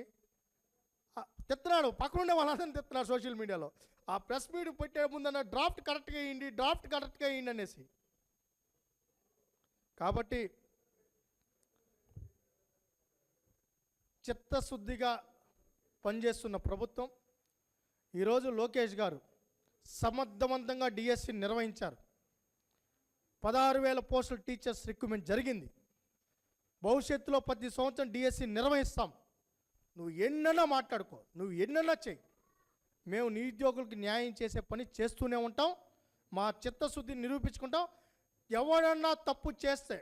తిత్తనాడు, పక్కనుండే వాళ్ళందరినీ తిత్తనాడు సోషల్ మీడియాలో. ఆ ప్రెస్ మీట్ పెట్టే ముందన్న డ్రాఫ్ట్ కరెక్ట్గా అయ్యింది అనేసి. కాబట్టి చిత్తశుద్ధిగా పనిచేస్తున్న ప్రభుత్వం, ఈరోజు లోకేష్ గారు సమర్థవంతంగా డిఎస్సిని నిర్వహించారు. 16,000 పోస్టులు టీచర్స్ రిక్రూట్మెంట్ జరిగింది. భవిష్యత్తులో ప్రతి సంవత్సరం డిఎస్సి నిర్వహిస్తాం. నువ్వు ఎన్నైనా మాట్లాడుకో, నువ్వు ఎన్నైనా చెయ్యి, మేము నిరుద్యోగులకు న్యాయం చేసే పని చేస్తూనే ఉంటాం. మా చిత్తశుద్ధిని నిరూపించుకుంటాం. ఎవడన్నా తప్పు చేస్తే,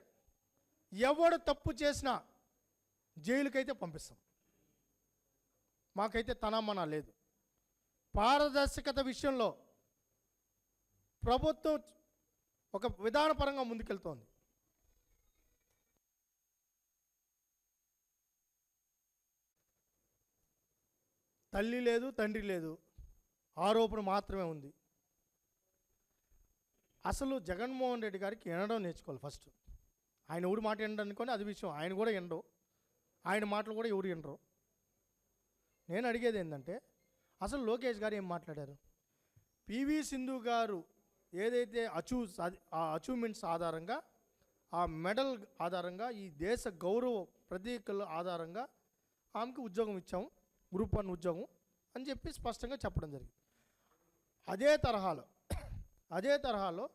ఎవడు తప్పు చేసినా జైలుకైతే పంపిస్తాం. మాకైతే తనమన లేదు. పారదర్శకత విషయంలో ప్రభుత్వం ఒక విధానపరంగా ముందుకెళ్తోంది. తల్లి లేదు, తండ్రి లేదు, ఆరోపణ మాత్రమే ఉంది. అసలు జగన్మోహన్ రెడ్డి గారికి వినడం నేర్చుకోవాలి ఫస్ట్. ఆయన ఎవరు మాట వినడం అనుకోని అది విషయం, ఆయన కూడా వినరు, ఆయన మాటలు కూడా ఎవరు వినరు. నేను అడిగేది ఏంటంటే, అసలు లోకేష్ గారు ఏం మాట్లాడారు? పివి సింధు గారు ఏదైతే అచీవ్మెంట్స్ ఆధారంగా, ఆ మెడల్ ఆధారంగా, ఈ దేశ గౌరవ ప్రతీకల ఆధారంగా ఆమెకు ఉద్యోగం ఇచ్చాము, గ్రూప్ 1 ఉద్యోగం అని చెప్పి స్పష్టంగా చెప్పడం జరిగింది. అదే తరహాలో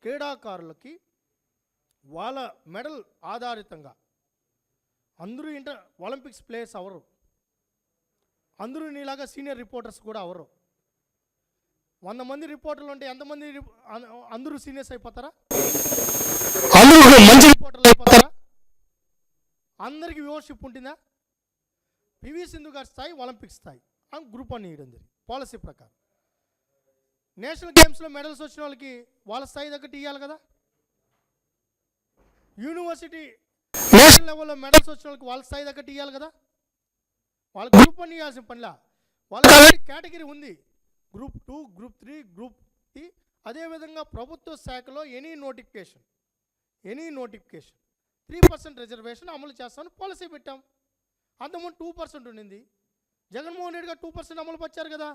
క్రీడాకారులకి వాళ్ళ మెడల్ ఆధారితంగా అందరూ ఒలింపిక్స్ ప్లేయర్స్ అవరు, అందరూ నీలాగా సీనియర్ రిపోర్టర్స్ కూడా అవరు. 100 మంది రిపోర్టర్లు ఉంటే ఎంతమంది అందరూ సీనియర్స్ అయిపోతారా? అందరూ మంచి రిపోర్టర్లు అయిపోతారా? అందరికీ వ్యూవర్షిప్ ఉంటుందా? పివి సింధు గారి స్థాయి ఒలింపిక్స్ స్థాయి, ఆమె గ్రూప్ 1 ఇవ్వడం జరిగింది పాలసీ ప్రకారం. నేషనల్ గేమ్స్లో మెడల్స్ వచ్చిన వాళ్ళకి వాళ్ళ స్థాయి తగ్గట్టు ఇవ్వాలి కదా. యూనివర్సిటీ నేషనల్ లెవెల్లో మెడల్స్ వచ్చిన వాళ్ళకి వాళ్ళ స్థాయి తగ్గట్టు ఇవ్వాలి కదా. వాళ్ళకి గ్రూప్ 1 ఇవ్వాల్సిన పనిలా. వాళ్ళకి కేటగిరీ ఉంది, గ్రూప్ 2, గ్రూప్ 3, గ్రూప్ టీ. అదేవిధంగా ప్రభుత్వ శాఖలో ఎనీ నోటిఫికేషన్ 3% రిజర్వేషన్ అమలు చేస్తామని పాలసీ పెట్టాం. అంతకుముందు 2% ఉండింది. జగన్మోహన్ రెడ్డి గారు 2% అమలు పరిచారు కదా.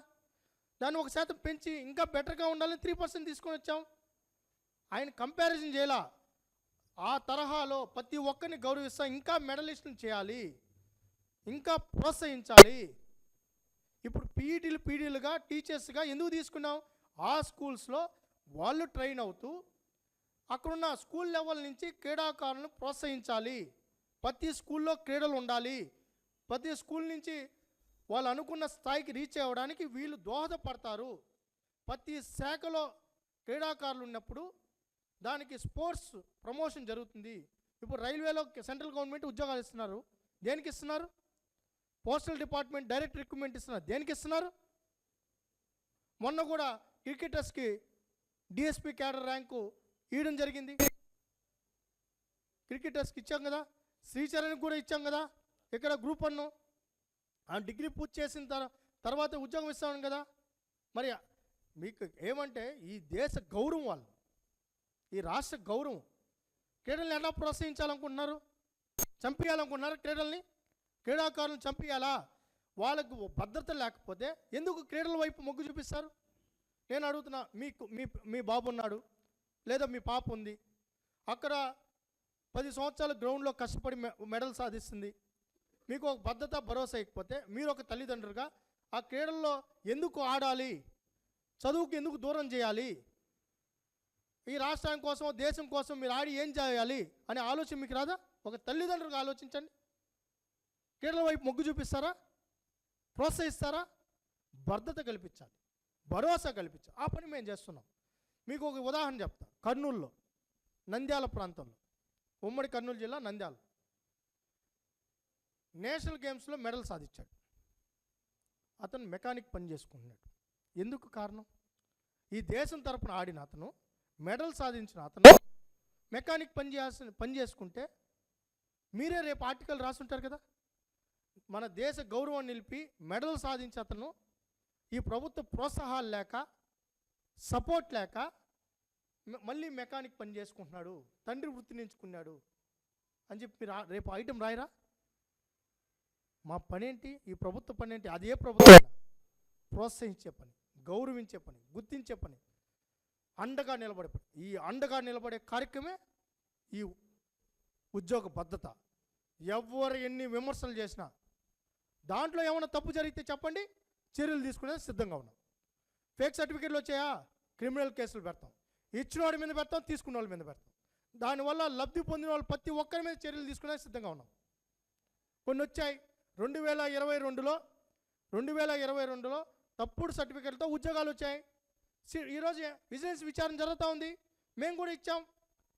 దాన్ని 1% పెంచి ఇంకా బెటర్గా ఉండాలని 3% తీసుకొని వచ్చాం. ఆయన కంపారిజన్ చేయాల. ఆ తరహాలో ప్రతి ఒక్కరిని గౌరవిస్తాం, ఇంకా మెడలిస్టులు చేయాలి, ఇంకా ప్రోత్సహించాలి. ఇప్పుడు పీడీలుగా టీచర్స్గా ఎందుకు తీసుకున్నాం? ఆ స్కూల్స్లో వాళ్ళు ట్రైన్ అవుతూ అక్కడున్న స్కూల్ లెవెల్ నుంచి క్రీడాకారులను ప్రోత్సహించాలి. ప్రతి స్కూల్లో క్రీడలు ఉండాలి. ప్రతి స్కూల్ నుంచి వాళ్ళు అనుకున్న స్థాయికి రీచ్ అవ్వడానికి వీళ్ళు దోహదపడతారు. ప్రతి శాఖలో క్రీడాకారులు ఉన్నప్పుడు దానికి స్పోర్ట్స్ ప్రమోషన్ జరుగుతుంది. ఇప్పుడు రైల్వేలో సెంట్రల్ గవర్నమెంట్ ఉద్యోగాలు ఇస్తున్నారు. దేనికి ఇస్తున్నారు? పోస్టల్ డిపార్ట్మెంట్ డైరెక్ట్ రిక్రూట్మెంట్ ఇస్తున్నారు. దేనికి ఇస్తున్నారు? మొన్న కూడా క్రికెటర్స్కి డిఎస్పీ క్యాడర్ ర్యాంకు ఇవ్వడం జరిగింది. క్రికెటర్స్కి ఇచ్చాం కదా, శ్రీచరణ్కి కూడా ఇచ్చాం కదా. ఇక్కడ గ్రూప్ 1 ఆ డిగ్రీ పూర్తి చేసిన తర్వాత ఉద్యోగం ఇస్తాను కదా. మరి మీకు ఏమంటే ఈ దేశ గౌరవం, వాళ్ళు ఈ రాష్ట్ర గౌరవం, క్రీడల్ని ఎలా ప్రోత్సహించాలనుకుంటున్నారు? చంపేయాలనుకుంటున్నారు క్రీడల్ని? క్రీడాకారులను చంపేయాలా? వాళ్ళకు భద్రత లేకపోతే ఎందుకు క్రీడల వైపు మొగ్గు చూపిస్తారు? నేను అడుగుతున్నా, మీ బాబు ఉన్నాడు లేదా మీ పాప ఉంది, అక్కడ 10 సంవత్సరాలు గ్రౌండ్లో కష్టపడి మెడల్ సాధిస్తుంది. మీకు ఒక భద్రత భరోసా ఇకపోతే మీరు ఒక తల్లిదండ్రులుగా ఆ క్రీడల్లో ఎందుకు ఆడాలి? చదువుకు ఎందుకు దూరం చేయాలి? ఈ రాష్ట్రం కోసం, దేశం కోసం మీరు ఆడి ఏం చేయాలి అనే ఆలోచన మీకు రాదా? ఒక తల్లిదండ్రులుగా ఆలోచించండి. క్రీడల వైపు మొగ్గు చూపిస్తారా? ప్రోత్సహిస్తారా? భద్రత కల్పించాలి, భరోసా కల్పించాలి. ఆ పని మేము చేస్తున్నాం. మీకు ఒక ఉదాహరణ చెప్తా. కర్నూలులో, నంద్యాల ప్రాంతంలో, ఉమ్మడి కర్నూలు జిల్లా నంద్యాల, నేషనల్ గేమ్స్లో మెడల్ సాధించాడు. అతను మెకానిక్ పని చేసుకుంటున్నాడు. ఎందుకు కారణం? ఈ దేశం తరపున ఆడిన అతను, మెడల్ సాధించిన అతను మెకానిక్ పని చేసుకుంటే మీరే రేపు ఆర్టికల్ రాసుంటారు కదా. మన దేశ గౌరవం నిలిపి మెడల్ సాధించే అతను ఈ ప్రభుత్వ ప్రోత్సాహాలు లేక, సపోర్ట్ లేక మళ్ళీ మెకానిక్ పని చేసుకుంటున్నాడు, తండ్రి వృత్తిని ఎంచుకున్నాడు అని చెప్పి మీరు రేపు ఐటెం రాయరా? మా పని ఏంటి? ఈ ప్రభుత్వ పని ఏంటి? అదే ప్రభుత్వం ప్రోత్సహించే పని, గౌరవించే పని, గుర్తించే పని, అండగా నిలబడే పని. ఈ అండగా నిలబడే కార్యక్రమే ఈ ఉద్యోగ భద్రత. ఎవరు ఎన్ని విమర్శలు చేసినా దాంట్లో ఏమైనా తప్పు జరిగితే చెప్పండి, చర్యలు తీసుకునేది సిద్ధంగా ఉన్నాం. ఫేక్ సర్టిఫికేట్లు వచ్చాయా? క్రిమినల్ కేసులు పెడతాం. ఇచ్చిన వాడి మీద పెడతాం, తీసుకున్న వాళ్ళ మీద పెడతాం. దానివల్ల లబ్ధి పొందిన వాళ్ళు ప్రతి ఒక్కరి మీద చర్యలు తీసుకునే సిద్ధంగా ఉన్నాం. కొన్ని వచ్చాయి 2022లో తప్పుడు సర్టిఫికెట్లతో ఉద్యోగాలు వచ్చాయి. ఈరోజు విజిలెన్స్ విచారణ జరుగుతూ ఉంది. మేము కూడా ఇచ్చాం.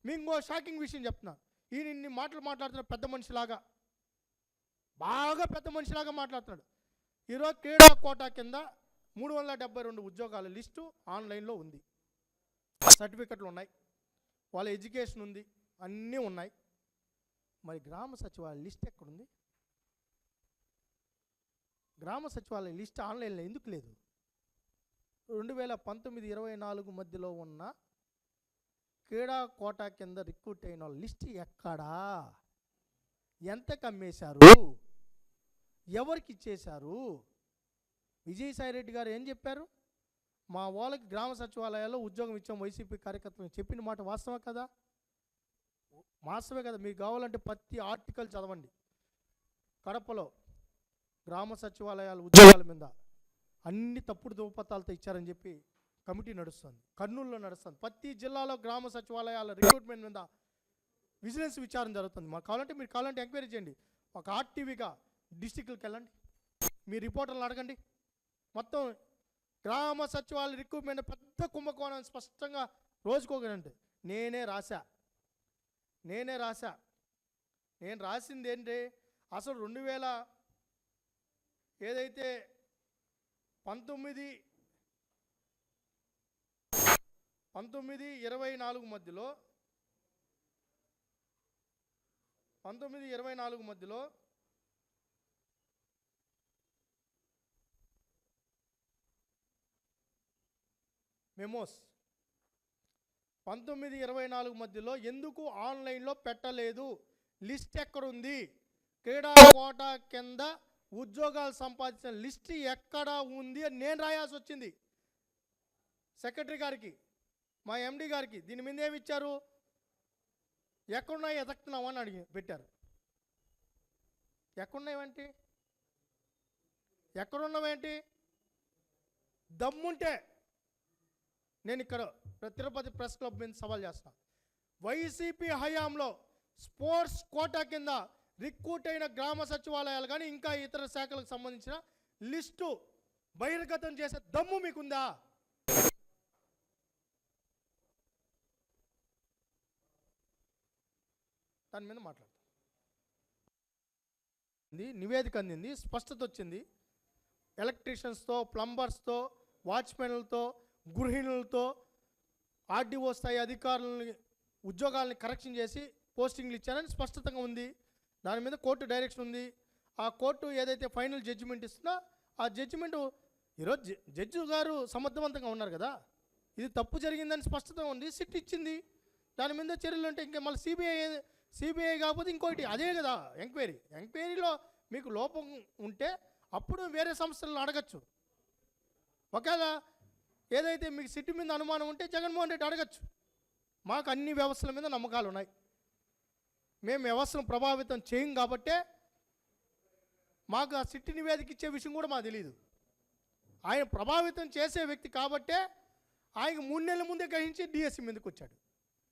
మీకు షాకింగ్ విషయం చెప్తున్నాను. ఈయన ఇన్ని మాటలు మాట్లాడుతున్నాడు, పెద్ద మనిషిలాగా, బాగా పెద్ద మనిషిలాగా మాట్లాడుతున్నాడు. ఈరోజు క్రీడా కోటా కింద 372 ఉద్యోగాల లిస్టు ఆన్లైన్లో ఉంది. సర్టిఫికెట్లు ఉన్నాయి, వాళ్ళ ఎడ్యుకేషన్ ఉంది, అన్నీ ఉన్నాయి. మరి గ్రామ సచివాలయ లిస్ట్ ఎక్కడుంది? గ్రామ సచివాలయ లిస్ట్ ఆన్లైన్లో ఎందుకు లేదు? 2019-24 మధ్యలో ఉన్న క్రీడా కోటా కింద రిక్రూట్ అయిన లిస్ట్ ఎక్కడా? ఎంత కమ్మేశారు? ఎవరికి ఇచ్చేశారు? విజయసాయిరెడ్డి గారు ఏం చెప్పారు? మా వాళ్ళకి గ్రామ సచివాలయాల్లో ఉద్యోగం ఇచ్చాం వైసీపీ కార్యకర్తలు చెప్పిన మాట వాస్తవే కదా? వాస్తవే కదా? మీకు కావాలంటే ప్రతి ఆర్టికల్ చదవండి. కడపలో గ్రామ సచివాలయాల ఉద్యోగాల మీద అన్ని తప్పుడు ధృవపత్రాలతో ఇచ్చారని చెప్పి కమిటీ నడుస్తుంది. కర్నూలులో నడుస్తుంది. ప్రతి జిల్లాలో గ్రామ సచివాలయాల రిక్రూట్మెంట్ మీద విజిలెన్స్ విచారణ జరుగుతుంది. మాకు కావాలంటే మీరు ఎంక్వైరీ చేయండి. ఒక ఆర్టీవీగా డిస్టిక్లకు వెళ్ళండి, మీ రిపోర్టర్లు అడగండి. మొత్తం గ్రామ సచివాలయ రిక్రూట్మెంట్ పెద్ద కుంభకోణం స్పష్టంగా రోజుకోగలంటే నేనే రాశా. నేను రాసింది ఏంటి? అసలు 1924 మధ్యలో మెమోస్ 1924 మధ్యలో ఎందుకు ఆన్లైన్లో పెట్టలేదు? లిస్ట్ ఎక్కడుంది? క్రీడా కోటా కింద ఉద్యోగాలు సంపాదించిన లిస్ట్ ఎక్కడ ఉంది అని నేను రాయాల్సి వచ్చింది సెక్రటరీ గారికి, మా ఎండి గారికి. దీని మీద ఏమి ఇచ్చారు? ఎక్కడున్నాయి ఎతక్కున్నావు అని పెట్టారు. ఎక్కడున్నావేంటి? దమ్ముంటే నేను ఇక్కడ తిరుపతి ప్రెస్ క్లబ్ మీద సవాల్ చేస్తాను. వైసీపీ హయాంలో స్పోర్ట్స్ కోటా కింద రిక్రూట్ అయిన గ్రామ సచివాలయాలు కానీ ఇంకా ఇతర శాఖలకు సంబంధించిన లిస్టు బహిర్గతం చేసే దమ్ము మీకుందా? దాని మీద మాట్లాడతాం. నివేదిక అందింది, స్పష్టత వచ్చింది. ఎలక్ట్రీషియన్స్తో, ప్లంబర్స్తో, వాచ్మెన్లతో, గృహిణులతో, ఆర్డీఓ స్థాయి అధికారులని ఉద్యోగాలని కరెక్షన్ చేసి పోస్టింగ్లు ఇచ్చారని స్పష్టంగా ఉంది. దాని మీద కోర్టు డైరెక్షన్ ఉంది. ఆ కోర్టు ఏదైతే ఫైనల్ జడ్జిమెంట్ ఇస్తుందో ఆ జడ్జిమెంటు ఈరోజు జడ్జి గారు సమర్థవంతంగా ఉన్నారు కదా, ఇది తప్పు జరిగిందని స్పష్టత ఉంది, సిట్ ఇచ్చింది. దాని మీద చర్యలు ఉంటే ఇంకా మళ్ళీ సిబిఐ కాకపోతే ఇంకోటి అదే కదా ఎంక్వైరీలో మీకు లోపం ఉంటే అప్పుడు వేరే సంస్థలను అడగచ్చు. ఒకవేళ ఏదైతే మీకు సిట్ మీద అనుమానం ఉంటే జగన్మోహన్ రెడ్డి అడగచ్చు. మాకు అన్ని వ్యవస్థల మీద నమ్మకాలు ఉన్నాయి. మేము వ్యవస్థను ప్రభావితం చేయం కాబట్టే మాకు ఆ సిట్ నివేదిక ఇచ్చే విషయం కూడా మాకు తెలియదు. ఆయన ప్రభావితం చేసే వ్యక్తి కాబట్టే ఆయనకు 3 నెలల ముందే గ్రహించి డిఎస్సి మీదకి వచ్చాడు.